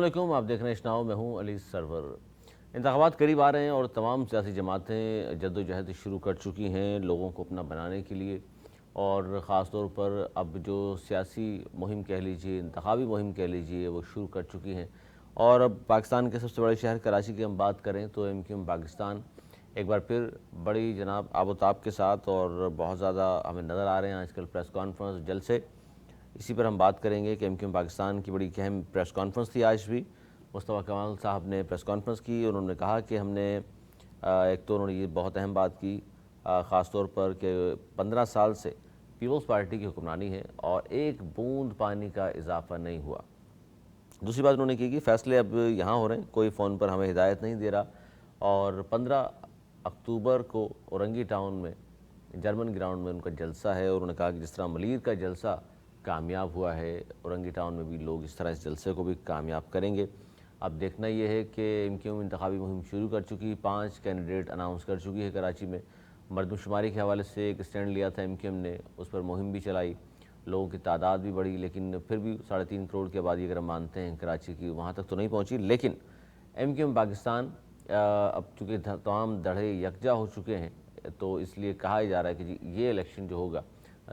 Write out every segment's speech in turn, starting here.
अस्सलामुअलैकुम, आप देख रहे हैं इश्नाओ, मैं हूं अली सरवर। इंतखाबात करीब आ रहे हैं और तमाम सियासी जमातें जद्दोजहद शुरू कर चुकी हैं लोगों को अपना बनाने के लिए। और ख़ास तौर पर अब जो सियासी मुहिम कह लीजिए, इंतखाबी मुहिम कह लीजिए, वो शुरू कर चुकी हैं। और अब पाकिस्तान के सबसे बड़े शहर कराची की हम बात करें तो MQM पाकिस्तान एक बार फिर बड़ी जनाब आबोताब के साथ और बहुत ज़्यादा हमें नज़र आ रहे हैं आजकल प्रेस कॉन्फ्रेंस जलसे। इसी पर हम बात करेंगे कि MQM पाकिस्तान की बड़ी अहम प्रेस कॉन्फ्रेंस थी आज भी। मुस्तफ़ा कमाल साहब ने प्रेस कॉन्फ्रेंस की। उन्होंने कहा कि हमने एक तो उन्होंने ये बहुत अहम बात की ख़ास तौर पर कि 15 साल से पीपल्स पार्टी की हुक्मरानी है और एक बूंद पानी का इजाफा नहीं हुआ। दूसरी बात उन्होंने की कि फ़ैसले अब यहाँ हो रहे हैं, कोई फ़ोन पर हमें हिदायत नहीं दे रहा। और 15 अक्टूबर को औरंगी टाउन में जर्मन ग्राउंड में उनका जलसा है। और उन्होंने कहा कि जिस तरह मलीर का जलसा कामयाब हुआ है, औरंगी टाउन में भी लोग इस तरह इस जलसे को भी कामयाब करेंगे। अब देखना यह है कि MQM इंतखाबी मुहिम शुरू कर चुकी, 5 कैंडिडेट अनाउंस कर चुकी है। कराची में मरदमशुमारी के हवाले से एक स्टैंड लिया था MQM ने, उस पर मुहिम भी चलाई, लोगों की तादाद भी बढ़ी, लेकिन फिर भी 3.5 करोड़ की आबादी अगर हम मानते हैं कराची की, वहाँ तक तो नहीं पहुँची। लेकिन MQM पाकिस्तान अब चूँकि तमाम धड़े यकजा हो चुके हैं, तो इसलिए कहा जा रहा है कि जी ये इलेक्शन जो होगा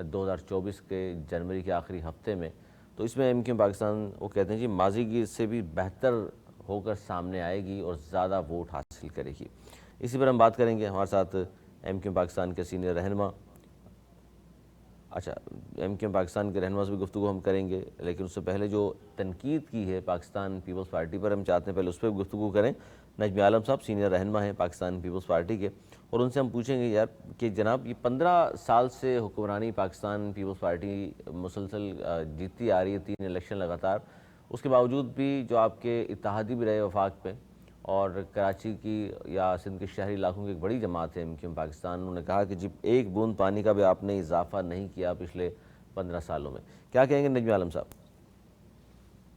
2024 के जनवरी के आखिरी हफ्ते में, तो इसमें MQM पाकिस्तान वो कहते हैं जी माजी की से भी बेहतर होकर सामने आएगी और ज़्यादा वोट हासिल करेगी। इसी पर हम बात करेंगे। हमारे साथ MQM पाकिस्तान के सीनियर रहनुमा MQM पाकिस्तान के रहनुमा से भी गुफ्तगू हम करेंगे, लेकिन उससे पहले जो तनकीद की है पाकिस्तान पीपल्स पार्टी पर, हम चाहते हैं पहले उस पर गुफ्तगू करें। नजमी आलम साहब सीनियर रहनुमा हैं पाकिस्तान पीपल्स पार्टी के, और उनसे हम पूछेंगे यार कि जनाब ये 15 साल से हुक्मरानी पाकिस्तान पीपल्स पार्टी मुसलसल जीतती आ रही है, 3 इलेक्शन लगातार, उसके बावजूद भी जो आपके इत्तेहादी भी रहे वफाक पे, और कराची की या सिंध के शहरी इलाकों की एक बड़ी जमात है MQM पाकिस्तान, उन्होंने कहा कि जी एक बूंद पानी का भी आपने इजाफा नहीं किया पिछले 15 सालों में। क्या कहेंगे नजमी आलम साहब?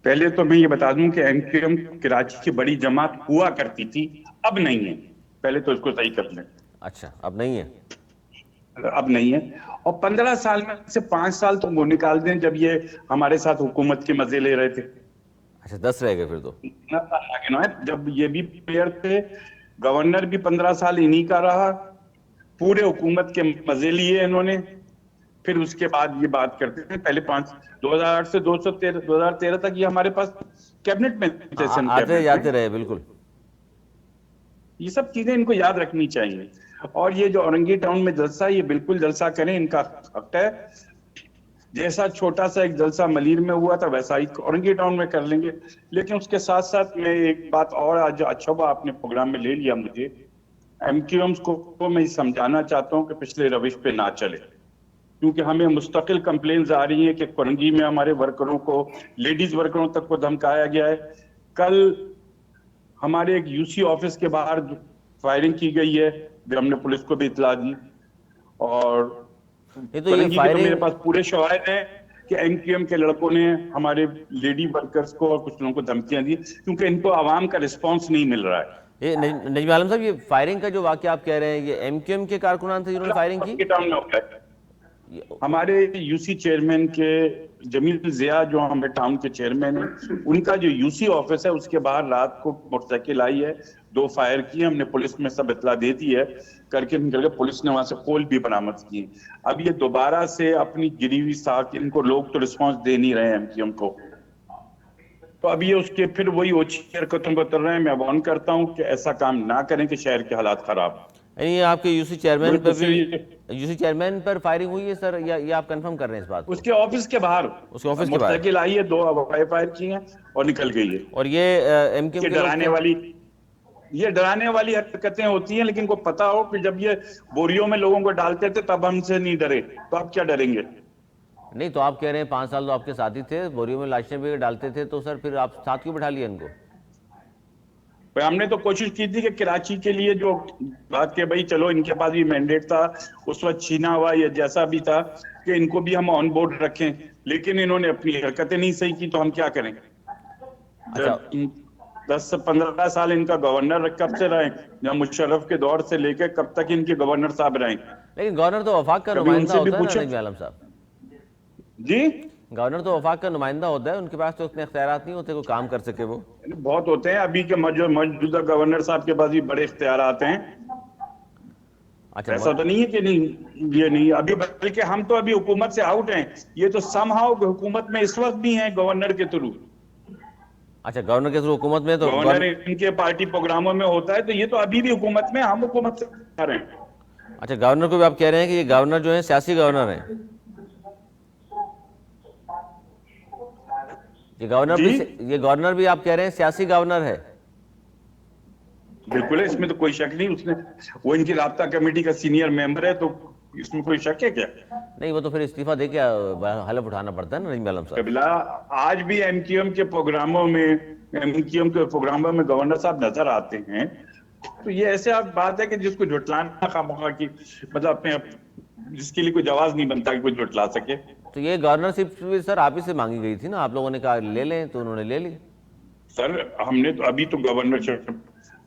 पहले तो मैं ये बता दूं कि MQM कराची की बड़ी जमात हुआ करती थी, अब नहीं है। पहले तो इसको सही कर लें। अच्छा, अब नहीं है? अब नहीं है। और 15 साल में से 5 साल तो वो निकाल दें जब ये हमारे साथ हुकूमत के मजे ले रहे थे। अच्छा, 10 रह गए फिर तो। इतना साल आगे ना है, जब ये भी मेयर थे, गवर्नर भी 15 साल इन्हीं का रहा, पूरे हुकूमत के मजे लिए इन्होंने। फिर उसके बाद ये बात करते थे, पहले 2008 से 2013 तक ये हमारे पास कैबिनेट में थे, आते कैबिनेट जाते में। रहे, बिल्कुल। ये सब चीजें इनको याद रखनी चाहिए। और ये जो औरंगी टाउन में जलसा, ये बिल्कुल जलसा करें, इनका हक है। जैसा छोटा सा एक जलसा मलीर में हुआ था, वैसा ही औरंगी टाउन में कर लेंगे। लेकिन उसके साथ साथ मैं एक बात और, आज अच्छा हुआ आपने प्रोग्राम में ले लिया मुझे, MQM को मैं समझाना चाहता हूँ कि पिछले रविश पे ना चले। क्योंकि हमें मुस्तकिल कंप्लेन्स आ रही हैं कि कोरंगी में हमारे वर्करों को, लेडीज वर्करों तक को धमकाया गया है। कल हमारे एक UC ऑफिस के बाहर फायरिंग की गई है, जो हमने पुलिस को भी इतला दी। और ये तो ये कोरंगी के तो मेरे फायरिंग, पास पूरे शवाहिद हैं कि MQM के लड़कों ने हमारे लेडी वर्कर्स को और कुछ लोगों को धमकियां दी, क्योंकि इनको आवाम का रिस्पॉन्स नहीं मिल रहा है। ये नजमी आलम साहब, ये फायरिंग का जो वाक़या आप कह रहे हैं, ये MQM के कारकुनान थे जिन्होंने फायरिंग की? टाउन में होता है। हमारे UC चेयरमैन के जमील जिया, जो हमारे टाउन के चेयरमैन हैं, उनका जो UC ऑफिस है उसके बाहर रात को मोटरसाइकिल आई है, 2 फायर किए, हमने पुलिस में सब इतला दे दी है। करके निकल के पुलिस ने वहां से पोल भी बरामद किए। अब ये दोबारा से अपनी गिरी हुई साख, इनको लोग तो रिस्पॉन्स दे नहीं रहे हैं MQM को, तो अब ये उसके फिर वही ओछी हरकतों को कर रहे हैं। मैं वार्न करता हूँ कि ऐसा काम ना करें कि शहर के हालात खराब। यानी आपके UC चेयरमैन पर भी, मुझे UC चेयरमैन पर फायरिंग हुई है सर, या ये आप कंफर्म कर रहे हैं इस बात को? उसके ऑफिस के बाहर, उसके ऑफिस के बाहर मोटरसाइकिल आई है, 2 हवाई फायर की हैं और निकल गई है। और ये MQM के लोग ये डराने वाली हरकतें होती हैं। लेकिन को पता हो कि जब ये बोरियों में लोगों को डालते थे तब हमसे नहीं डरे, तो आप क्या डरेंगे? नहीं, तो आप कह रहे हैं 5 साल तो आपके साथ ही थे, बोरियों में लाशें भी डालते थे, तो सर फिर आप साथ क्यों बिठा लिया इनको? हमने तो कोशिश की थी कि कराची के लिए जो बात के, भाई चलो इनके पास भी मैंडेट था उस वक्त छीना हुआ, या जैसा भी था, कि इनको भी हम ऑन बोर्ड रखें, लेकिन इन्होंने अपनी हरकतें नहीं सही की, तो हम क्या करें? अच्छा, 10 से 15 साल इनका गवर्नर कब से रहे? जब मुशर्रफ के दौर से लेकर कब तक इनके गवर्नर साहब रहे? लेकिन गवर्नर तो वफाक का नुमाइंदा होता है ना नजमी आलम साहब? जी, गवर्नर तो वफाक का नुमाइंदा होता है, उनके पास तो उतने इख्तियारात नहीं होते कोई काम कर सके वो। बहुत होते हैं, अभी के मौजूदा गवर्नर साहब के पास भी बड़े इख्तियारात हैं। अच्छा, ऐसा तो नहीं है कि नहीं, ये नहीं अभी, बल्कि हम तो अभी हुकूमत से आउट हैं, ये तो समहाउ हुकूमत में इस वक्त भी हैं गवर्नर के थ्रू। अच्छा, गवर्नर के थ्रू हुकूमत में तो गवर्नर इनके पार्टी प्रोग्रामों में होता है, तो ये तो अभी भी हुकूमत में, हम हुकूमत से आ रहे हैं। अच्छा, गवर्नर को भी आप कह रहे हैं कि ये गवर्नर जो है सियासी गवर्नर है, ये गवर्नर भी आप कह रहे हैं सियासी गवर्नर है? बिल्कुल है, इसमें तो कोई शक नहीं। उसने, वो इनकी राब्ता कमेटी का सीनियर मेंबर है, तो इसमें कोई शक है क्या? नहीं, वो तो फिर इस्तीफा देके हलफ उठाना पड़ता है ना नईम आलम साहब। कबिला, आज भी एमक्यूएम के प्रोग्रामों में गवर्नर साहब नजर आते हैं, तो ये ऐसे आप बात है कि जिसको झुटलाना खामखा की, मतलब अपने जिसके लिए कोई जवाब नहीं बनता कि कोई झुटला सके। तो ये गवर्नरशिप भी सर आप ही से मांगी गई थी ना, आप लोगों ने कहा ले लें तो उन्होंने ले ली। सर हमने तो अभी तो गवर्नरशिप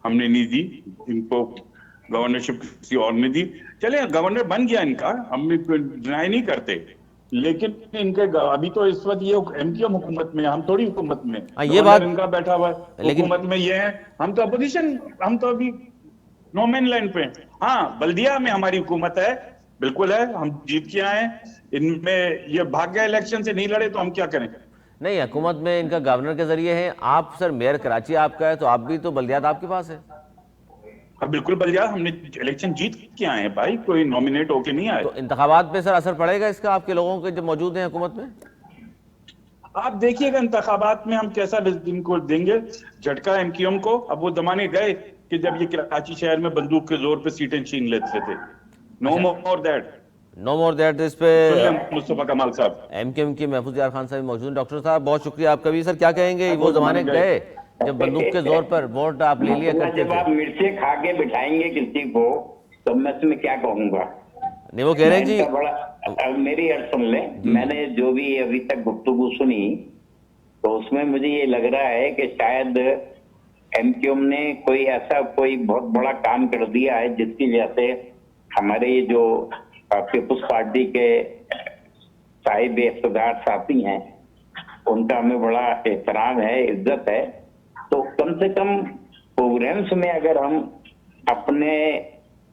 हमने नहीं दी इनको, गवर्नरशिप किसी और ने दी। चले, गवर्नर बन गया इनका, हम डिनाई नहीं करते, लेकिन इनके अभी तो इस वक्त ये एमक्यूएम हुकूमत में, हम थोड़ी हुकूमत में। ये बात इनका बैठा हुआ है हुकूमत में, ये है, हम तो अपोजिशन, हम तो अभी नो मैन लैंड पे। हाँ, बल्दिया में हमारी हुकूमत है, बिल्कुल है, हम जीत के आए। इनमें ये भाग गया इलेक्शन से, नहीं लड़े तो हम क्या करें? नहीं, हुकूमत में इनका गवर्नर के जरिए है। आप सर मेयर कराची आपका है, तो आप भी तो बल्दियात आपके पास है। हाँ बिल्कुल बल्दियात, हमने इलेक्शन जीत के आए हैं भाई, कोई नॉमिनेट होके नहीं आए। तो इंतखाबात पे सर असर पड़ेगा इसका आपके लोगों के जो मौजूद हैं हुकूमत में? आप देखिएगा इंतखाबात में हम कैसा इनको देंगे झटका एमक्यूएम को। अब वो जमाने गए कि जब ये कराची शहर में बंदूक के जोर पे सीटें छीन लेते थे। No more that, no more that. इस पे मुस्तफा कमाल साहब, एमक्यूएम के महफूज यार खान साहब मौजूद हैं। डॉक्टर साहब बहुत शुक्रिया आपका भी। सर क्या कहेंगे, वो जमाने गए जब बंदूक के जोर पर वोट आप ले लिया करते जब आप मिर्चे खा के बिठाएंगे किसी को, तो मैं इसमें क्या कहूंगा? नहीं, वो कह रहे हैं जी, अब मेरी अर्ज सुन ले। मैंने जो भी अभी तक गुफ्तगू सुनी, तो उसमें मुझे ये लग रहा है कि शायद एमक्यूएम ने कोई बहुत बड़ा काम कर दिया है, जिसकी वजह से हमारे ये जो पीपुल्स पार्टी के साहिब इख्तिदार साथी हैं, उनका हमें बड़ा एहतराम है, इज्जत है। तो कम से कम प्रोग्राम्स में अगर हम अपने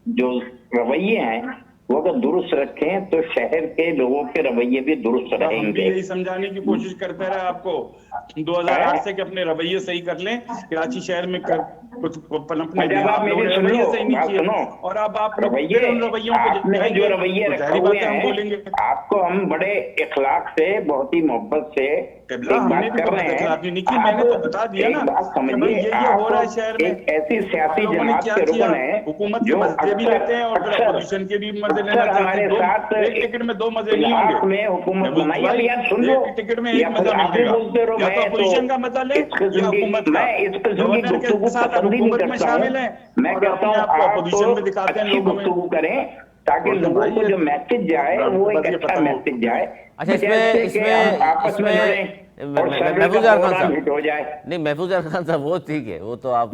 जो रवैये हैं वो अगर दुरुस्त रखें, तो शहर के लोगों के रवैये भी दुरुस्त रहेंगे। यही समझाने की कोशिश करते रहे आपको 2008 से कि अपने रवैये सही कर लें। कराची शहर में कुछ पनपने रवैये सही नहीं किए, और अब आप रवैयों को जो रवैये रखे हुए हैं, आपको हम बड़े इखलाक से, बहुत ही मोहब्बत से हमने भी कर रहे हैं। मैंने तो बता दिया ना, समझिए ये हो रहा है शहर में। एक ऐसी सियासी जमात के रुकन है, हुकूमत के मजे भी लेते हैं और अपोजिशन के भी मजे लेना चाहते हैं। एक टिकट में दो मजे नहीं होंगे। हुकूमत बनाई है यार, सुन लो, एक टिकट में एक मजा मिलेगा, या तो अपोजिशन का मजा ले या हुकूमत का। गवर्नर के साथ हुकूमत में शामिल है, मैं कहता हूँ आप अपोजिशन में दिखाते हैं लोगों में। गुफ्तगू करें ताकि लोगों को जो मैसेज जाए वो एक अच्छा मैसेज जाए। अच्छा, इसमें आपस में महफूज यार खान साहब हो जाए। नहीं, महफूज यार खान साहब वो ठीक है, वो तो आप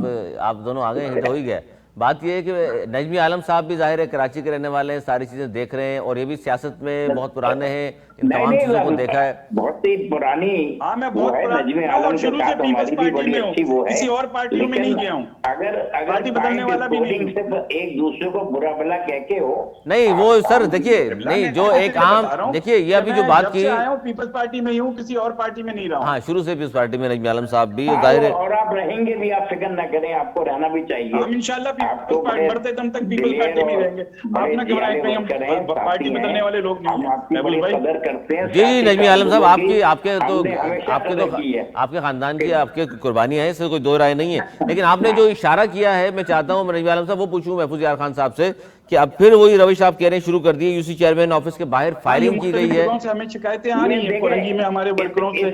दोनों आ गए, हिट हो ही गया। बात यह है कि नजमी आलम साहब भी जाहिर है कराची के रहने वाले हैं, सारी चीजें देख रहे हैं, और ये भी सियासत में बहुत पुराने हैं, इन तमाम चीजों को देखा है। बहुत ही पुरानी, मैं बहुत नजमी आलम के साथ हमारी भी बड़ी अच्छी वो है, किसी और पार्टियों में नहीं गया हूँ। अगर पार्टी बदलने वाला भी नहीं, सिर्फ एक दूसरे को बुरा भला कह के हो नहीं, वो सर देखिए, नहीं जो एक आम, देखिए ये अभी जो बात की, पीपल्स पार्टी में हूँ, किसी और पार्टी में नहीं रहा। हाँ, शुरू से पीपल्स पार्टी में नजमी आलम साहब भी जाहिर है, और आप रहेंगे भी, आप फिक्र न करें, आपको रहना भी चाहिए। हम इंशाल्लाह बढ़ते दम तक पीपल्स पार्टी में रहेंगे। आप ना घबराएं, कहीं हम पार्टी बदलने वाले लोग नहीं हैं। कदर करते हैं। जी नजमी आलम साहब, आपके खानदान की आपके कुर्बानी है, इससे कोई दो राय नहीं है। लेकिन आपने जो इशारा किया है, मैं चाहता हूँ नजमी आलम साहब वो पूछूं महफूज यार खान साहब से कि अब फिर वही रविश आप कह रहे हैं शुरू कर दिए, यूसी चेयरमैन ऑफिस के बाहर फायरिंग की गई है। हमें शिकायतें आ रही हैं, कोरंगी में हमारे वर्करों से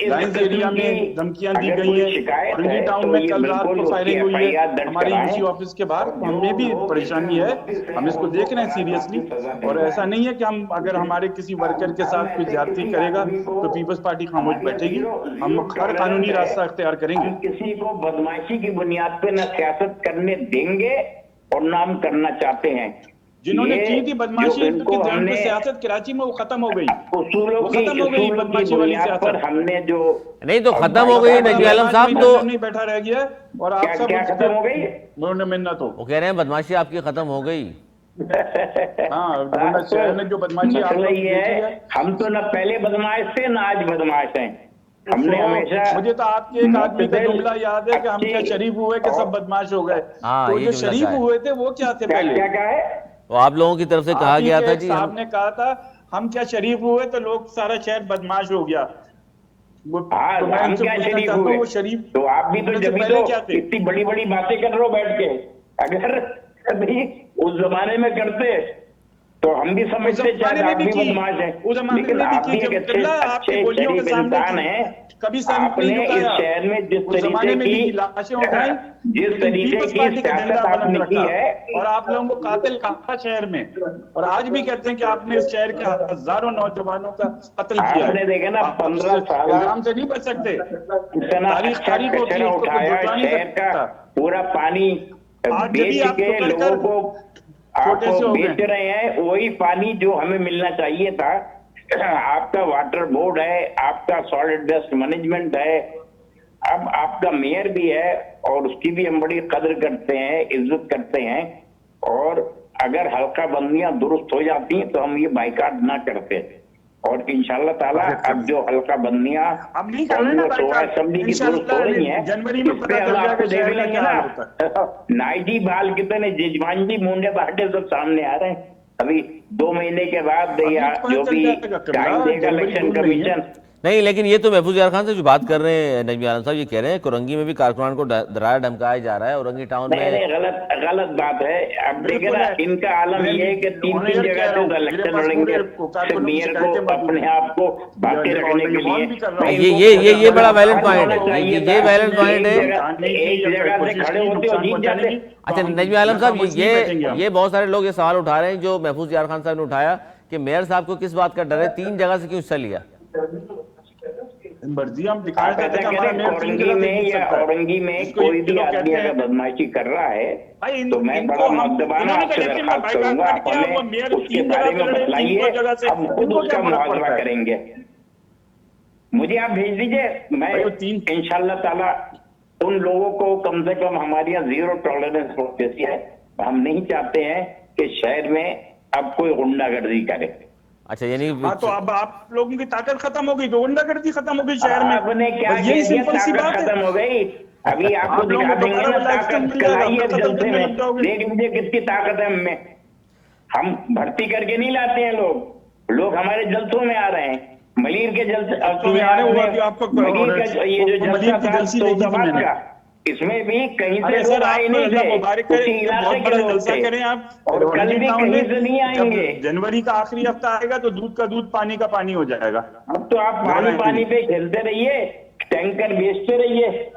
लाइंस एरिया में धमकियां दी गई हैं, कोरंगी टाउन में कल रात को फायरिंग हुई है हमारे यूसी ऑफिस के बाहर। हमें भी परेशानी है, हम इसको देख रहे हैं सीरियसली। और ऐसा नहीं है कि हम, अगर हमारे किसी वर्कर के साथ कोई ज्यादती करेगा तो पीपल्स पार्टी खामोश बैठेगी, हम हर कानूनी रास्ता अख्तियार करेंगे। किसी को बदमाशी की बुनियाद पे न सियासत करने देंगे और नाम करना चाहते हैं। जिन्होंने की थी बदमाशी जो की हमने सियासत कराची में, वो खत्म हो गई, उसूलों वो खत्म हो गई बदमाशी वाली बुनियाद पर सियासत। हमने जो नहीं तो खत्म हो गई नजमी आलम साहब, तो नहीं बैठा रह गया और आप सब क्या खत्म हो गई? मुन्ना मिन्नत हो। वो कह रहे हैं बदमाशी आपकी खत्म हो गई। हाँ, शहर में जो बदमाशी आप मसला लोग ये देखी है, हम तो न पहले बदमाश थे न आज बदमाश हैं। हमने हमेशा मुझे तो आपके एक आदमी का जुमला याद है कि हम क्या शरीफ हुए कि सब बदमाश हो गए। हाँ, तो ये जो जुमला शरीफ का है। हुए थे वो क्या थे पहले? क्या क्या है? वो आप लोगों की तरफ से कहा आप ही गया के था एक जी, साहब ने कहा था हम क्या शरीफ हुए तो लोग सारा शहर बदमाश हो गया। हाँ, तो मैं हम उनसे क्या पूछना शरीफ चाहता हूँ, हुए? वो शरीफ तो आप भी तो होने से जब पहले तो क्या थे? इतनी बड़ी बड़ी बातें कर रहे हो बैठ के। अगर कभी उस जमाने में करते तो हम भी समझते शायद आप भी बदमाश हैं, लेकिन आप भी एक अच्छे शरीफ इंसान हैं। कभी सर आपने नहीं इस झुकाया। शहर में जिस उस जमाने में भी तरीके लाशें उठाई, की जिस लेकिन तरीके पीपल्स की पार्टी का सियासत झंडा आपने बुलंद की रखा है, और आप लोगों को कातिल कहा शहर में, और आज भी कहते हैं कि आपने इस शहर के हजारों नौजवानों का कत्ल किया आपने है। देखे ना आप 15 साल इल्जाम से नहीं बच सकते। इतना तारीख अच्छा तारीख होती है, कचरा उसको कोई उठाया, झुठला नहीं शहर का सकता। पूरा पानी आज भी बेच आप के पकड़ लोगों कर को छोटे से आपको हो गए। बेच रहे हैं। वही पानी जो हमें मिलना चाहिए था। आपका वाटर बोर्ड है, आपका सॉलिड वेस्ट मैनेजमेंट है, अब आपका मेयर भी है और उसकी भी हम बड़ी कदर करते हैं, इज्जत करते हैं। और अगर हल्का बंदियां दुरुस्त हो जाती तो हम ये बाइकाट ना करते। और इंशाल्लाह ताला अब जो हल्का बंदियां अब नहीं कर रहे ना बाइकाट, असेंबली की दुरुस्त हो रही है, जनवरी में इस पता पे चल हम जाएगा आपको देख शहर का लेंगे क्या हाल ना। होता है। नाइटी बाल कितने जिजमान जी मुंडे बाटे सब सामने आ रहे हैं। अभी 2 महीने के बाद या जो भी टाइम देगा इलेक्शन कमीशन। नहीं, लेकिन ये तो महफूज यार खान से जो बात कर रहे हैं नजमी आलम साहब, ये कह रहे हैं कोरंगी में भी कारकुनान को डराया धमकाया जा रहा है, औरंगी टाउन में। नहीं, गलत बात है। अब देखिए ना, इनका आलम ये है कि 3 जगह से इलेक्शन लड़ेंगे, मेयर को अपने आप को बातें रखने के लिए। ये बड़ा वैलिड पॉइंट है, ये वैलिड पॉइंट है। एक जगह से खड़े होते हो जीत जाते। अच्छा नजमी आलम साहब, ये बहुत सारे लोग ये सवाल उठा रहे हैं जो महफूज यार खान साहब ने उठाया कि मेयर साहब को किस बात का डर है, 3 जगह से क्यों हिस्सा लिया? मर्जी हम दिखाना चाहते हैं औरंगी में या औरंगी में कोई भी आदमी अगर बदमाशी कर रहा है तो मैं बड़ा मुद्दबाना आपसे दरखास्त करूंगा, आप हमें उसके बारे में बतलाइए, हम खुद उसका मुआवजा करेंगे। मुझे आप भेज दीजिए, मैं इंशाल्लाह ताला उन लोगों को कम से कम हमारे यहाँ 0 टॉलरेंस पॉलिसी है। हम नहीं चाहते हैं कि शहर में अब कोई गुंडागर्दी करे। अच्छा, यानी हाँ, तो अब आप लोगों की ताकत खत्म हो गई, गुंडागर्दी खत्म हो गई शहर में। आपने क्या यही सिंपल सी बात खत्म हो गई। अभी आपको दिखा देंगे ना ताकत, कल आइए जलसे में देख लीजिए किसकी ताकत है हमें। हम भर्ती करके नहीं लाते हैं, लोग हमारे जलसों में आ रहे हैं। मलिर के जलसे मलिर का ये जो जलसा था फैसलाबाद का, इसमें भी कहीं से लोग आए नहीं थे, उसी इलाके के लोग थे, और कल भी कहीं से नहीं आएंगे। जनवरी का आखिरी हफ्ता आएगा तो दूध का दूध पानी का पानी हो जाएगा। अब तो आप पानी पे खेलते रहिए, टैंकर बेचते रहिए।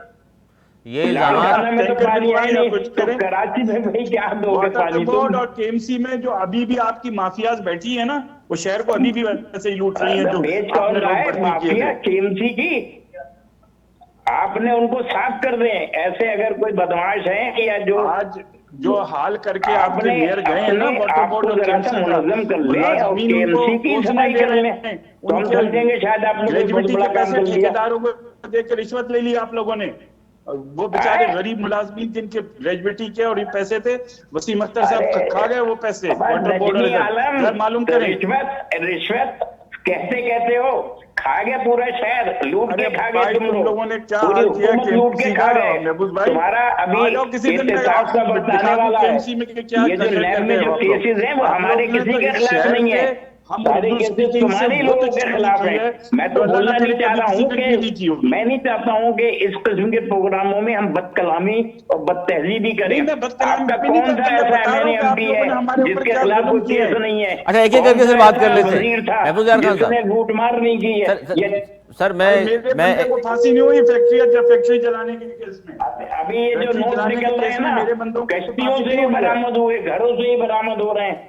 ये में तो पानी आए नहीं, तो कराची में भाई क्या दोगे पानी? और केएमसी में जो अभी भी आपकी माफियाज बैठी है ना, वो शहर को अभी भी वैसे ही लूट रही है। जो बेच कौन रहा है माफिया? केएमसी की। आपने उनको साफ कर दें। ऐसे अगर कोई बदमाश है या जो आज जो हाल करके आपने मेयर गए हैं ना, आपको जरा सा मुनज़्ज़म कर ले और केएमसी की सफाई कर ले, तो हम समझेंगे शायद आपने बहुत बड़ा काम कर लिया। ठेकेदारों को देकर रिश्वत ले ली आप लोगों ने। वो बेचारे गरीब मुलाजमीन जिनके ग्रेजुएटी के और ये पैसे थे, वसीम अख्तर साहब खा गए वो पैसे। मालूम करें, रिश्वत कहते कहते हो, खा गया पूरा शहर, लूट के खा गए तुम लोगों ने। क्या हाल किया लूट के खा गए तुम्हारा। अभी एहतिसाब का बताने वाला है, ये जो लैब में जो केसेस हैं वो हमारे किसी के खिलाफ नहीं है, सारे केसेस तुम्हारे लोगों के खिलाफ है। मैं तो बोलना नहीं चाह रहा हूँ कि मैं नहीं चाहता हूँ कि इस किस्म के प्रोग्रामों में हम बदकलामी और बदतहजीबी करें। आपका कौन सा ऐसा MNMP है जिसके खिलाफ कोई केस नहीं है? अच्छा, एक एक करके सर बात कर लेते हैं। जिसने लूटमार नहीं की है। सर मैं फांसी नहीं हुई फैक्ट्री जलाने के केस में। अभी ये जो नोट निकल रहे हैं ना, कश्तियों से ही बरामद हुए, घरों से ही बरामद हो रहे हैं।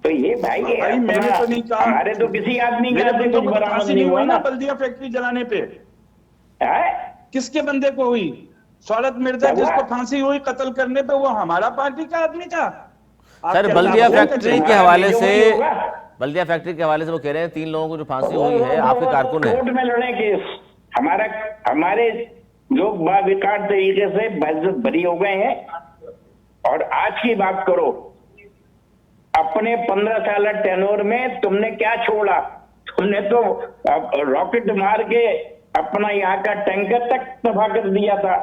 तो ये भाई मैंने तो नहीं कहा, हमारे तो किसी आदमी का कुछ बरामद नहीं हुआ ना बल्दिया फैक्ट्री जलाने पे। किसके बंदे को हुई? शौकत मिर्जा जिसको फांसी हुई कत्ल करने पे, वो हमारा पार्टी का आदमी था। सर आपके बल्दिया खिलाफ फैक्ट्री होगा के हवाले से, नहीं होगा। बल्दिया फैक्ट्री के हवाले से वो कह रहे हैं 3 लोगों को जो फांसी हुई है आपके कारकुन है। कोर्ट में लड़े केस, हमारे लोग बाविकार तरीके से बेइज्जत बरी हो गए हैं। और आज की बात करो, अपने 15 साल टेनोर में तुमने क्या छोड़ा? तुमने तो रॉकेट मार के अपना यहाँ का टैंकर तक तबाह कर दिया था,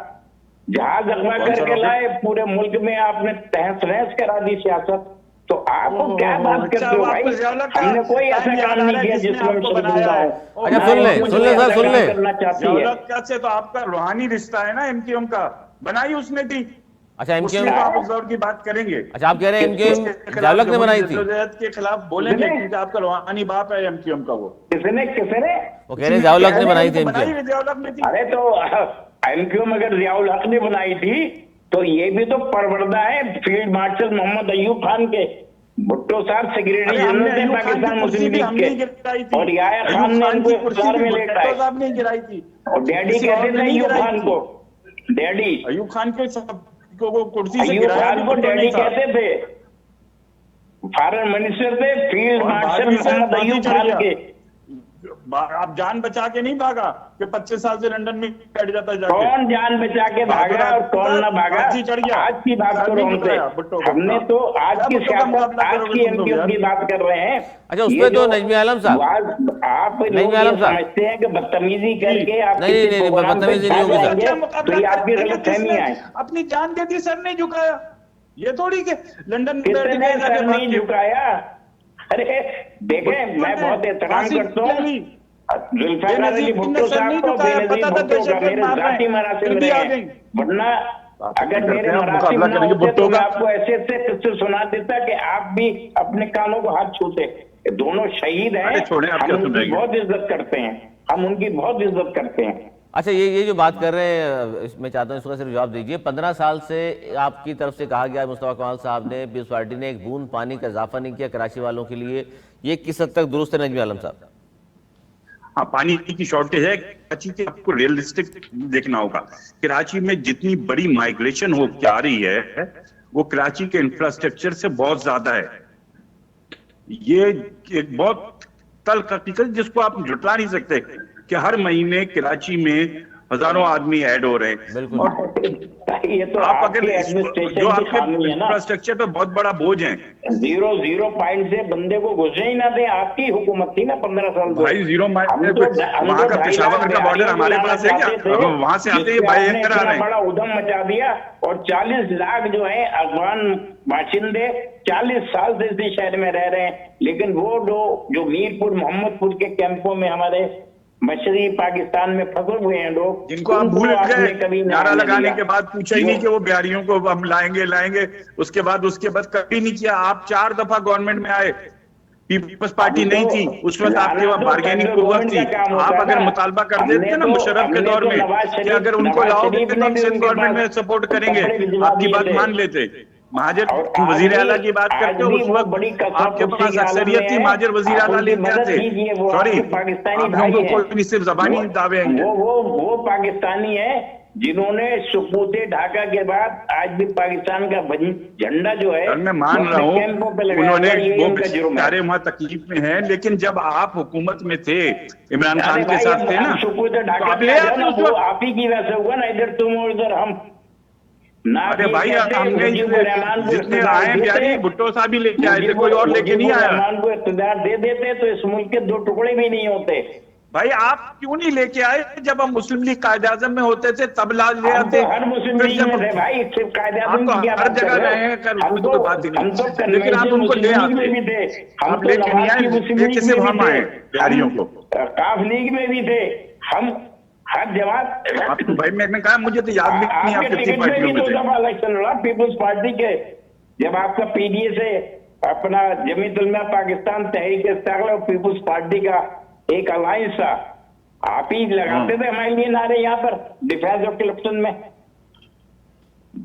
जहाज अगवा करके लाए, पूरे मुल्क में आपने तहस नहस करा दी सियासत। तो आपको क्या बात करते हो भाई? हमने कोई ऐसा काम नहीं किया जिसमें हम शर्मिंदा हो। अच्छा सुन ले सर, सुन ले। करना चाहती है से तो आपका रूहानी रिश्ता है ना एमक्यूएम का, बनाई उसने थी। अच्छा एमक्यूएम, आप उस दौर की बात करेंगे। अच्छा आप कह रहे हैं एमक्यूएम जावलक ने बनाई थी? के खिलाफ बोलेंगे क्योंकि आपका रूहानी बाप है एमक्यूएम का। वो किसने वो कह रहे हैं जावलक ने बनाई थी एमक्यूएम। जियाउल ने थी। अरे तो एमक्यूएम अगर जियाउल हक ने बनाई थी तो ये भी तो परवरदा है फील्ड मार्शल मोहम्मद अयूब खान के। भुट्टो साहब सेक्रेटरी जनरल थे पाकिस्तान मुस्लिम लीग के, और याया खान ने इनको इफ्तार में लेटाया साहब ने गिराई थी। और डैडी कहते थे अयूब खान को, डैडी अयूब खान के को कुर्सी से अयूब खान को गिराया डैडी कहते थे। फॉरेन मिनिस्टर थे फील्ड मार्शल मोहम्मद अयूब खान के। आप जान बचा के नहीं भागा कि 25 साल से लंदन में बैठ जाता जाके। कौन जान बचा के भागा और कौन ना भागा? आज की बात करो हमसे, हमने तो आज की सियासत, आज की एमक्यूएम की बात कर रहे हैं। अच्छा उसमें तो नजमी आलम साहब, आप लोग ये समझते हैं कि बदतमीजी करके आप नहीं बदतमीजी नहीं होगी सर, तो ये आपकी गलतफहमी है। अपनी जान दे दी, सर नहीं झुकाया। ये थोड़ी के लंदन में कितने सर नहीं झुकाया? अरे देखें, मैं बहुत एहतराम करता हूँ जुल्फिकार अली भुट्टो साहब को, बेनजीर भुट्टो का मेरे जाती मरासिम रहे हैं, वरना अगर मेरे मरासिम ना होते तो मैं आपको ऐसे ऐसे किस्से सुना देता कि आप भी अपने कानों को हाथ छूते। दोनों शहीद हैं, हम उनकी बहुत इज्जत करते हैं, हम उनकी बहुत इज्जत करते हैं। अच्छा ये जो बात कर रहे हैं, मैं चाहता हूँ इसका सिर्फ जवाब दीजिए। 15 साल से आपकी तरफ से कहा गया, मुस्तफा कमाल साहब ने, पीपल्स पार्टी ने एक बूंद पानी का इजाफा नहीं किया कराची वालों के लिए, ये किस हद तक दुरुस्त है नजमी आलम साहब? हाँ, पानी की शॉर्टेज है कराची के। आपको रियलिस्टिक देखना होगा। कराची में जितनी बड़ी माइग्रेशन हो के आ रही है वो कराची के इंफ्रास्ट्रक्चर से बहुत ज्यादा है। ये एक बहुत तल्ख हकीकत जिसको आप झुटला नहीं सकते कि हर महीने कराची में हजारों आदमी ऐड हो रहे हैं। और ये तो आप अगर एडमिनिस्ट्रेशन जो की आपके खामी है ना, इंफ्रास्ट्रक्चर पे बहुत बड़ा बोझ है। 0 पॉइंट से बंदे को घुसने ही ना दे, आपकी हुकूमत थी ना 15 साल भाई 0 माइल वहां का पेशावर का बॉर्डर हमारे पास है क्या? अगर वहां से आते हैं बड़ा उधम मचा दिया। और 40 लाख जो है अफगान बाशिंदे 40 साल से इस शहर में रह रहे हैं, लेकिन वो जो मीरपुर मोहम्मदपुर के कैंपों में हमारे मशरकी पाकिस्तान में फंसे हुए हैं लोग, जिनको आप भूल गए, कभी नारा लगाने के बाद पूछा ही नहीं कि वो बिहारियों को हम लाएंगे। उसके बाद कभी नहीं किया। आप 4 दफा गवर्नमेंट में आए, पीपल्स पार्टी नहीं थी उस वक्त, आपके वहाँ बार्गेनिंग कुव्वत थी। आप अगर मुतालबा कर देते ना मुशर्रफ के दौर में कि अगर उनको लाओगे तो हम सिंध गवर्नमेंट में सपोर्ट करेंगे, आपकी बात मान लेते। महाजर वजीर आला की बात करते हो, उस वक्त आपके पास अक्सरियत थी, महाजर वजीर आला लेते थे। सॉरी, हमको कोई सिर्फ जबानी दावे हैं। वो पाकिस्तानी है जिन्होंने सुकूते ढाका के बाद आज भी पाकिस्तान का झंडा जो है, मैं मान रहा हूँ उन्होंने वो बेचारे वहाँ तकलीफ में हैं, लेकिन जब आप हुकूमत में थे, इमरान खान के साथ थे ना, सुकूते ढाका आप ही की वजह से हुआ ना, इधर तुम और इधर हम। अरे भाई हमने जितने आए बिहारी भुट्टो साहब ही लेके आए थे, कोई और लेके नहीं आया। रहमान को इख्तियार दे देते तो इस मुल्क के 2 टुकड़े भी नहीं होते। भाई आप क्यों नहीं लेके आए? जब हम मुस्लिम लीग कायदे-आज़म में होते थे तब लाज ले आते। हर मुस्लिम लीग में थे भाई, सिर्फ कायदे-आज़म की क्या हर जगह रहे हैं, हम तो बात ही नहीं, लेकिन आप उनको ले आते। आप लेके नहीं आए, लेके सिर्फ हम आए बिहारियों को। काफ लीग में भी थे हम, हर जमात। आपको भाई मैंने कहा, मुझे तो याद भी नहीं आप कितनी पार्टियों में थे। इलेक्शन लड़ा पीपल्स पार्टी के, जब आपका पीडीए से अपना जमीयत उलमा पाकिस्तान तहरीक इस्तेक़लाल और पीपल्स पार्टी का एक अलायंस था, आप ही लगाते थे हमारे लिए नारे यहाँ पर डिफेंस ऑफ करप्शन में।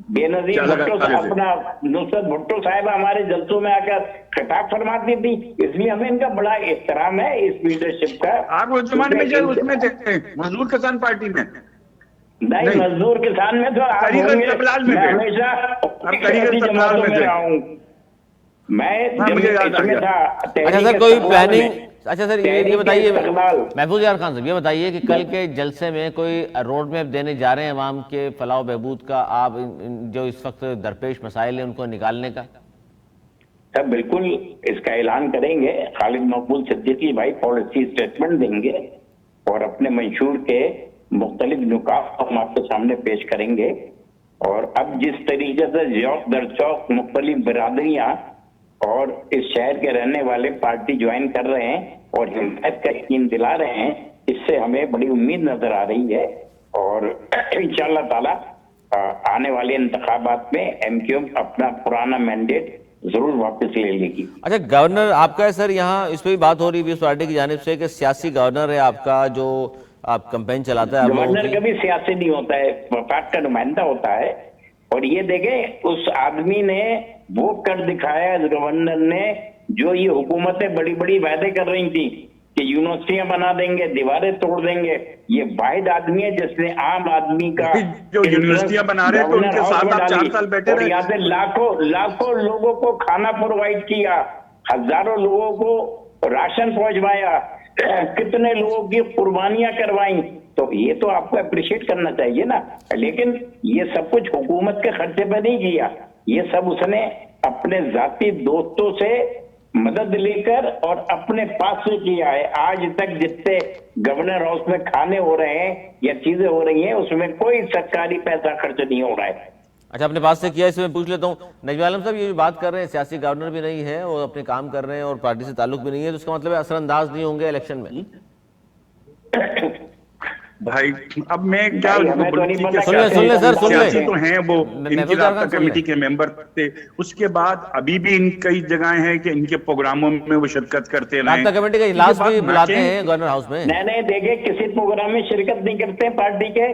बेनजीर भुट्टो अपना नुसरत भुट्टो साहब हमारे जलसों में आकर खिताब फरमाती थी, इसलिए हमें इनका बड़ा एहतराम है इस लीडरशिप का। आप उस जमाने में जब उसमें थे मजदूर किसान पार्टी में? नहीं, मजदूर किसान में तो हमेशा जमातों में रहा हूँ। मैं जब मुझे याद आ इसमें गया। था अच्छा सर, तहरीक कोई इस्तकलाल प्लानिंग, में, अच्छा सर ये तहरीक बताइए इस्तकलाल, महफूज यार खान साहब, ये बताइए कि कल के जलसे में कोई रोड मैप देने जा रहे हैं अवाम के फलाह बहबूद का, आप जो इस वक्त दरपेश मसाइल हैं उनको निकालने का? सब बिल्कुल इसका ऐलान करेंगे। खालिद मकबूल सिद्दीकी भाई पॉलिसी स्टेटमेंट देंगे और अपने मंशूर के मुख्तलिफ नुकात हम आपके सामने पेश करेंगे। और अब जिस तरीके से चौक दर चौक मुख्तलिफ बिरादरियां और इस शहर के रहने वाले पार्टी ज्वाइन कर रहे हैं और हिमायत का यकीन दिला रहे हैं, इससे हमें बड़ी उम्मीद नजर आ रही है। और इंशाअल्लाह ताला आने वाले इंतखाबात में एमक्यूएम अपना पुराना मैंडेट जरूर वापस ले लेगी। अच्छा, गवर्नर आपका है सर, यहाँ इस पर भी बात हो रही है पार्टी की जानिब से कि सियासी गवर्नर है आपका, जो आप कैंपेन चलाता है आप लोगों गवर्नर की। कभी सियासी नहीं होता है, वफाक का नुमाइंदा होता है। और ये देखें, उस आदमी ने वो कर दिखाया, इस गवर्नर ने, जो ये हुकूमतें बड़ी बड़ी वायदे कर रही थी कि यूनिवर्सिटियां बना देंगे, दीवारें तोड़ देंगे। ये वाहिद आदमी है जिसने आम आदमी का जो यूनिवर्सिटियां बना रहे थे उनके साथ आप 4 साल बैठे रहे। यहाँ से लाखों लोगों को खाना प्रोवाइड किया, हजारों लोगों को राशन पहुंचवाया, कितने लोगों की कुर्बानियां करवाई। तो ये तो आपको अप्रिशिएट करना चाहिए ना। लेकिन ये सब कुछ हुकूमत के खर्चे पर नहीं किया, ये सब उसने अपने जाती दोस्तों से मदद लेकर और अपने पास से किया है। आज तक जितने गवर्नर हाउस में खाने हो रहे हैं या चीजें हो रही हैं, उसमें कोई सरकारी पैसा खर्च नहीं हो रहा है। अच्छा, अपने पास से किया, इसमें पूछ लेता हूँ नजमी आलम साहब, ये जो बात कर रहे हैं सियासी गवर्नर भी नहीं है और अपने काम कर रहे हैं और पार्टी से ताल्लुक भी नहीं है, तो उसका मतलब है असरअंदाज नहीं होंगे इलेक्शन में? भाई अब मैं क्या भाई, हमें तो नहीं पता सुन ले सर, सुन ले। सियासी तो हैं वो, इनकी महफूज राब्ता खान, सुन ले। कमेटी के मेंबर थे। उसके बाद अभी भी इन कई जगह हैं कि इनके प्रोग्रामों में वो शिरकत करते रहे। राब्ता कमेटी का इजलास ये भी बात बुलाते नाचे- हैं गवर्नर हाउस में। नहीं देखे, किसी प्रोग्राम में शिरकत नहीं करते हैं पार्टी के।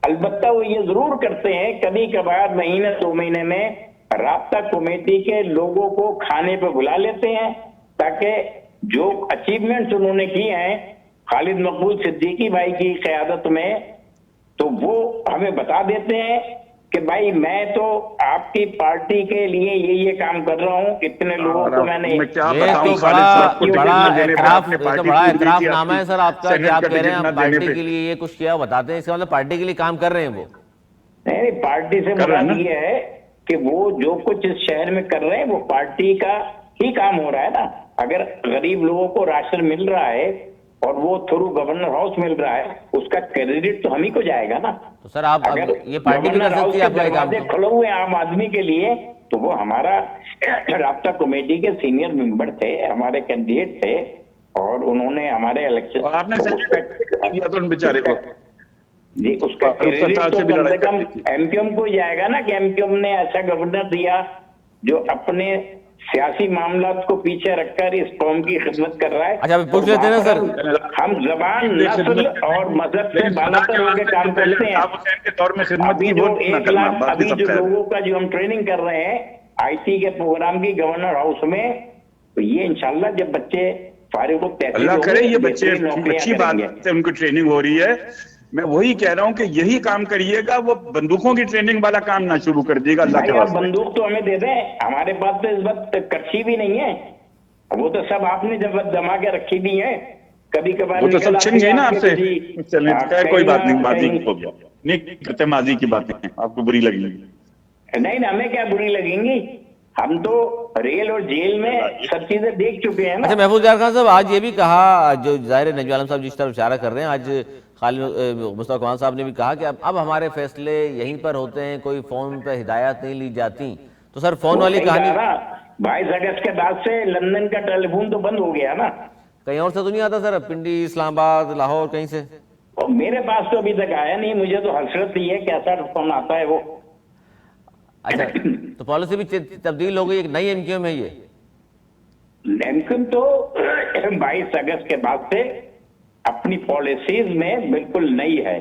अलबत्ता वो ये जरूर करते हैं कभी कभार महीने 2 महीने में राब्ता कमेटी के लोगों को खाने पे बुला लेते हैं, ताकि जो अचीवमेंट्स उन्होंने किए हैं खालिद मकबूल सिद्दीकी भाई की क़यादत में, तो वो हमें बता देते हैं कि भाई मैं तो आपकी पार्टी के लिए ये काम कर रहा हूँ, इतने लोगों को मैंने। मैं क्या ये बताऊं, तो खालिद साहब को बड़ा टिकट न देने पर एतराफ, आपने ये तो पार्टी बड़ा पूरी एतराफ की, नामा है सर आपका कि सेनेट आप का कह रहे टिकट हैं न हम देने पार्टी पे। के लिए ये कुछ किया, बताते हैं, इसका मतलब पार्टी के लिए काम कर रहे हैं वो। नहीं, पार्टी से कर रहे हैं मुराद ना? ये है कि वो जो कुछ इस शहर में कर रहे हैं वो पार्टी का ही काम हो रहा है ना। अगर गरीब लोगों को राशन मिल रहा है और वो थ्रू गवर्नर हाउस मिल रहा है, उसका क्रेडिट तो हम ही को जाएगा ना। तो सर आप अब अगर ये पार्टी भी कर गवर्नर हाउस सकती के है आपका ये काम दरवाजे तो। खुले हुए हैं आम आदमी के लिए, तो वो हमारा राब्ता कमेटी के सीनियर मेंबर थे, हमारे कैंडिडेट थे और उन्होंने हमारे इलेक्शन और आपने सेनेट दिया तो उन बेचारे को। जी, उसका और क्रेडिट सरकार तो से भी कम से लड़ाई कम करनी थी। एमक्यूएम को जाएगा ना, कि एमक्यूएम ने ऐसा गवर्नर दिया जो अपने सियासी मामलात को पीछे रखकर इस कौम की खिदमत कर रहा है। अच्छा, अभी पूछ लेते हैं ना सर। हम जबान, नस्ल और मजहब से बालातर होकर काम करते हैं। साहब हुसैन के दौर में खिदमत अभी की जो वो ना 1 करना, लाख बाकी अभी सब जो खैर। लोगों का जो हम ट्रेनिंग कर रहे हैं आईटी के प्रोग्राम की गवर्नर हाउस में, तो ये इंशाल्लाह जब बच्चे फारिग हो, अल्लाह करे ये बच्चे अच्छी बात है, उनको ट्रेनिंग हो रही है। मैं वही कह रहा हूँ कि यही काम करिएगा, वो बंदूकों की ट्रेनिंग वाला काम ना शुरू कर दिएगा अल्लाह के भाई आप वास्ते। बंदूक तो हमें दे दें, हमारे पास तो इस वक्त कच्ची भी नहीं है। वो तो सब आपने जब जमा के रखी दी है, कभी कभार वो तो सब छिन गई ना आपसे। चलिए खैर, कोई बात नहीं, माजी नहीं, हो गया, नहीं करते माजी की बातें आपको बुरी लगेंगी। ना हमें क्या बुरी लगेंगी, हम तो रेल और जेल में सब चीजें देख चुके हैं ना। अच्छा महफूज यार खान साहब, आज ये भी कहा, जो जाहिर नजमी आलम साहब जिस तरफ इशारा कर रहे हैं, आज खालिद मुस्तफा कमाल साहब ने भी कहा कि अब हमारे फैसले यहीं पर होते हैं, कोई फोन पे हिदायत नहीं ली जाती। तो सर फोन वाली कहानी 22 अगस्त के बाद से लंदन का टेलीफोन तो बंद हो गया ना। कहीं और से तो नहीं आता सर, पिंडी, इस्लामाबाद, लाहौर, कहीं से? और मेरे पास तो अभी तक आया नहीं, मुझे तो हसरत ही है कैसा फोन आता है वो। अच्छा, तो पॉलिसी भी तब्दील हो गई, एक नई एमक्यूएम है ये? एमक्यूएम तो 22 अगस्त के बाद से अपनी पॉलिसीज में बिल्कुल नई है।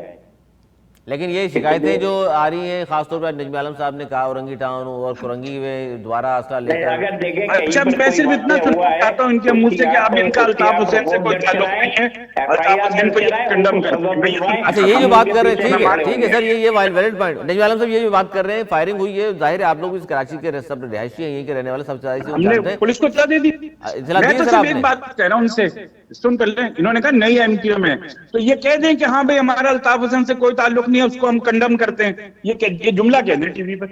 लेकिन ये शिकायतें जो आ रही हैं, खासतौर पर नजमी आलम साहब ने कहा औरंगी टाउन और कुरंगी में द्वारा असला लेकर, अगर देखें अच्छा मैं सिर्फ इतना सुनना चाहता हूँ इनके मुंह से कि अब इनका अल्ताफ हुसैन से कोई ताल्लुक नहीं है, अल्ताफ हुसैन को ये कंडम करते। अच्छा ये जो बात कर रहे हैं, ठीक है सर, ये वैलिड पॉइंट। नजमी आलम साहब ये जो बात कर रहे हैं, फायरिंग हुई है, जाहिर है आप लोग इस कराची के सब रिहायशी हैं, यहीं के रहने वाले, सब हमने पुलिस को इत्तला दे दी। मैं तो सिर्फ एक बात कह रहा हूँ उनसे, सुन पहले, इन्होंने कहा नई एमक्यू में, तो ये कह दें कि हाँ भाई हमारा अल्ताफ हुसैन से कोई ताल्लुक नहीं है, उसको हम कंडम करते हैं, ये जुमला कह दें टीवी पर।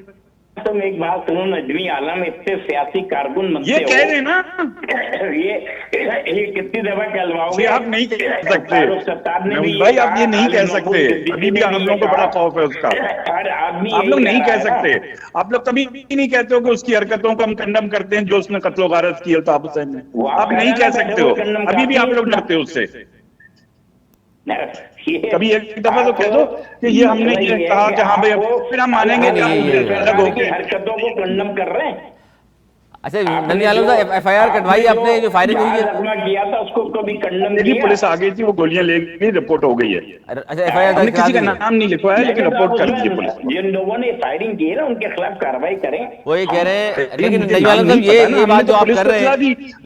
तुम एक बात सुनो, नजमी आलम इतने सियासी कारकुन मत ये कह रहे ना, ये कितनी दफा कहलवाओगे? आप नहीं कह सकते भाई, आप ये नहीं कह सकते, अभी भी आप लोगों को बड़ा खौफ है उसका। आप लोग नहीं कह सकते, आप लोग कभी नहीं कहते हो कि उसकी हरकतों को हम कंडम करते हैं जो उसने कत्लो गारत की अल्ताफ हुसैन ने। आप नहीं कह सकते हो, अभी भी आप लोग डरते हो उससे। कभी एक दफा तो कह दो कि ये हमने ये कहा कि हाँ भाई, फिर हम मानेंगे अलग होके हरकतों को कंडम कर रहे हैं। अच्छा नजमी आलम साहब, एफआईआर कटवाई आपने, जो फायरिंग हुई है किया था उसको कभी कंडम मेरी पुलिस आ गई थी, वो गोलियां ले गई, रिपोर्ट हो गई है। अच्छा एफआईआर हमने किसी का नाम नहीं लिखवाया है, लेकिन रिपोर्ट कर दी है पुलिस। जिन लोगों ने फायरिंग की है ना उनके खिलाफ कार्रवाई करें, वो ये कह रहे हैं। लेकिन नजमी आलम साहब ये बात जो आप कर रहे हैं,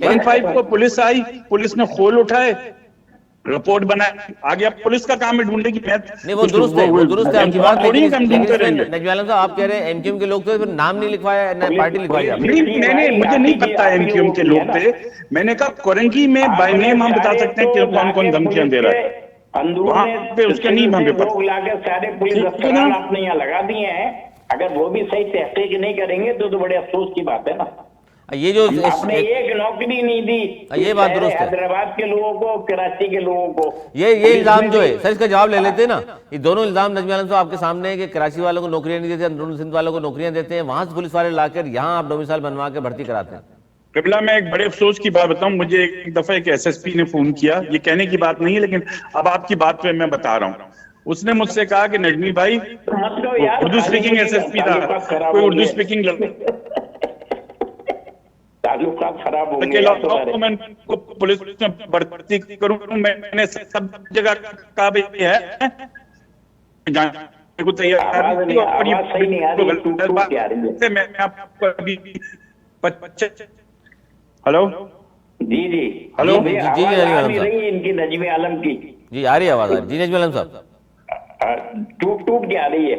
15 को पुलिस आई, पुलिस ने खोल उठाए, रिपोर्ट बनाए, आगे अब पुलिस का काम है ढूंढने की। नहीं वो दुरुस्त है, वो दुरुस्त है आपकी बात, लेकिन नजमी आलम साहब आप कह रहे हैं एमक्यूएम के लोग थे, फिर नाम नहीं लिखवाया, ना पार्टी लिखवाई आपने। नहीं, मुझे नहीं पता एमक्यूएम के लोग थे, मैंने कहा कोरंगी में बाय नेम हम बता सकते हैं कि कौन कौन धमकियां दे रहा है, वहां पे उसके नहीं हमें पता। लाकर सारे पुलिस अस्पताल आपने यहाँ लगा दिए हैं, अगर वो भी सही तहकीक नहीं करेंगे तो बड़े अफसोस की बात है ना। ये जो आपने एक नौकरी नहीं दी, ये बात दुरुस्त है, हैदराबाद के लोगों को, कराची के लोगों को। ये इल्जाम जो है सर, इसका जवाब ले लेते हैं ना। ये दोनों इल्जाम नजमी आलम साहब आपके सामने है कि कराची वालों को नौकरियां नहीं देते, अंदरूनी सिंध वालों को नौकरियां देते हैं, वहां से पुलिस वाले लाकर यहाँ आप डोमिसाइल बनवा के भर्ती कराते हैं। कबिला मैं एक बड़े अफसोस की बात बताऊं, मुझे एक दफा एक एसएसपी ने फोन किया, ये कहने की बात नहीं है लेकिन अब आपकी बात पे मैं बता रहा हूँ। उसने मुझसे कहा कि नजमी भाई, उर्दू स्पीकिंग एसएसपी था, कोई उर्दू स्पीकिंग ताल्लुकात खराब हो गए, मैं पुलिस में भर्ती करूं, मैंने सब जगह कहा भाई है को तैयार, मैं आपको अभी हेलो जी हेलो जी इनकी नजमी आलम की जी आ रही है आवाज, आ रही जी नजमी आलम साहब, टूट के आ रही है।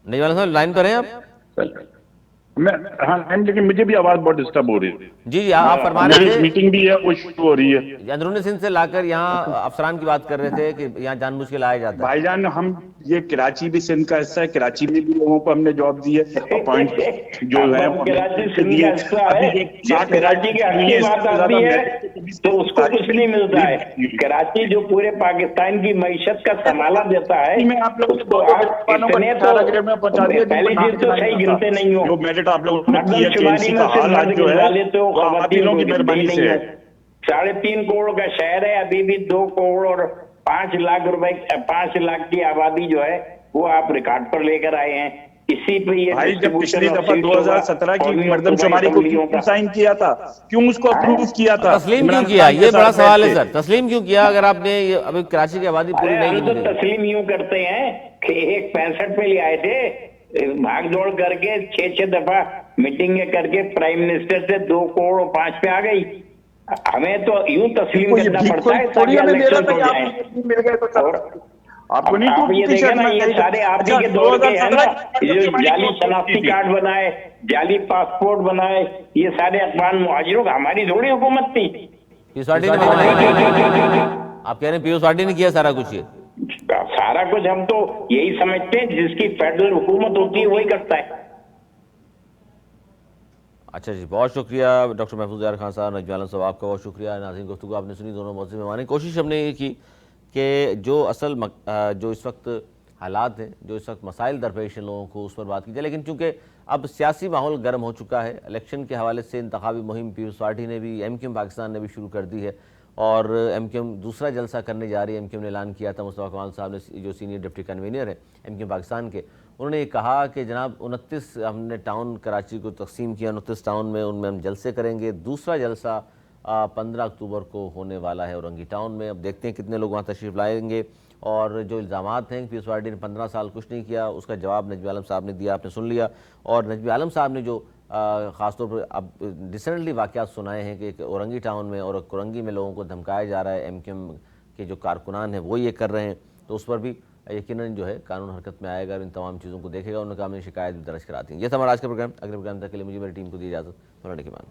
नजमी आलम साहब लाइन पर हैं आप? मैं हाँ, लेकिन मुझे भी आवाज बहुत डिस्टर्ब हो रही है। जी आप फरमा रहे थे मीटिंग भी है वो शुरू हो रही है, अंदरूनी सिंध से लाकर यहाँ अफसरान की बात कर रहे थे कि यहाँ जानबूझ के लाया जाता है। भाईजान हम ये कराची भी सिंध का हिस्सा है, कराची में भी लोगों को हमने जॉब दी है, अपॉइंट जो है तो उसको कुछ नहीं मिलता है। कराची जो पूरे पाकिस्तान की मईशत का संभाला देता है, मैं आप लोग उसको आप इतने तो पहली चीज तो सही गिनते नहीं हो, मेरिट आप लोग की मेहरबानी से है। 3.5 करोड़ का शहर है, अभी भी 2 करोड़ और 5 लाख रुपए, 5 लाख की आबादी जो है वो आप रिकॉर्ड पर लेकर आए हैं। इसी पे ये भाई जब पिछली दफा 2017 की मर्दमशुमारी को क्यों साइन किया था, क्यों उसको अप्रूव किया था, तस्लीम क्यों किया, ये बड़ा सवाल है सर, तस्लीम क्यों किया अगर आपने अभी कराची की आबादी पूरी नहीं की? तो तस्लीम यूं करते हैं कि 65 पे ले आए थे, भाग दौड़ करके 6 दफा मीटिंगें करके प्राइम मिनिस्टर से 2 करोड़ और 5 पे आ गई। हमें तो यूं तस्लीम करना पड़ता है ताकि इलेक्शन हो जाए। आपको नहीं, आप ये देखें ना, ये सारे आप ही के दौर के हैं ना, जो जाली शनाख्ती कार्ड बनाए, जाली पासपोर्ट बनाए, ये सारे अफगान मुहाजिरों का हमारी थोड़ी हुकूमत थी। पीयूष ने आप कह रहे हैं पीयूष ने किया सारा कुछ? ये सारा कुछ हम तो यही समझते हैं, जिसकी फेडरल हुकूमत होती है वही करता है। अच्छा जी, बहुत शुक्रिया डॉक्टर महफूज यार खान साहब, नजमी आलम साहब आपका बहुत शुक्रिया। नाज़रीन गुफ्तगू आपने सुनी, दोनों मौजूद में कोशिश हमने ये की कि जो असल जो इस वक्त हालात हैं, जो इस वक्त मसाइल दरपेश हैं लोगों को, उस पर बात की जाए। लेकिन चूँकि अब सियासी माहौल गर्म हो चुका है, इलेक्शन के हवाले से इंतखाबी मुहिम पीपल्स पार्टी ने भी, एमक्यूएम पाकिस्तान ने भी शुरू कर दी है और एमक्यूएम दूसरा जलसा करने जा रही है। एमक्यूएम ने ऐलान किया था, मुस्तफा कमाल साहब ने, जो सीनियर डिप्टी कन्वीनर है एमक्यूएम पाकिस्तान के, उन्होंने ये कहा कि जनाब 29 हमने टाउन कराची को तकसीम किया, 29 टाउन में, उनमें हम जलसे करेंगे। दूसरा जलसा 15 अक्टूबर को होने वाला है औरंगी टाउन में। अब देखते हैं कितने लोग वहाँ तशरीफ़ लाएंगे और जो इल्ज़ामात हैं कि पीपल्स पार्टी ने 15 साल कुछ नहीं किया, उसका जवाब नजमी आलम साहब ने दिया, आपने सुन लिया। और नजमी आलम साहब ने जो ख़ासतौर पर अब रिसेंटली वाक़यात सुनाए हैं कि एक औरंगी टाउन में और कोरंगी में लोगों को धमकाया जा रहा है, MQM के जो कारकुनान हैं वो ये कर रहे हैं, तो उस पर भी यकीनन जो है कानून हरकत में आएगा और इन तमाम चीज़ों को देखेगा। उन्होंने कहा हमने शिकायत भी दर्ज करा दी। ये था हमारा आज का प्रोग्राम। अगले प्रोग्राम तक के लिए मुझे मेरी टीम को दी इजाज़त। होने के बाद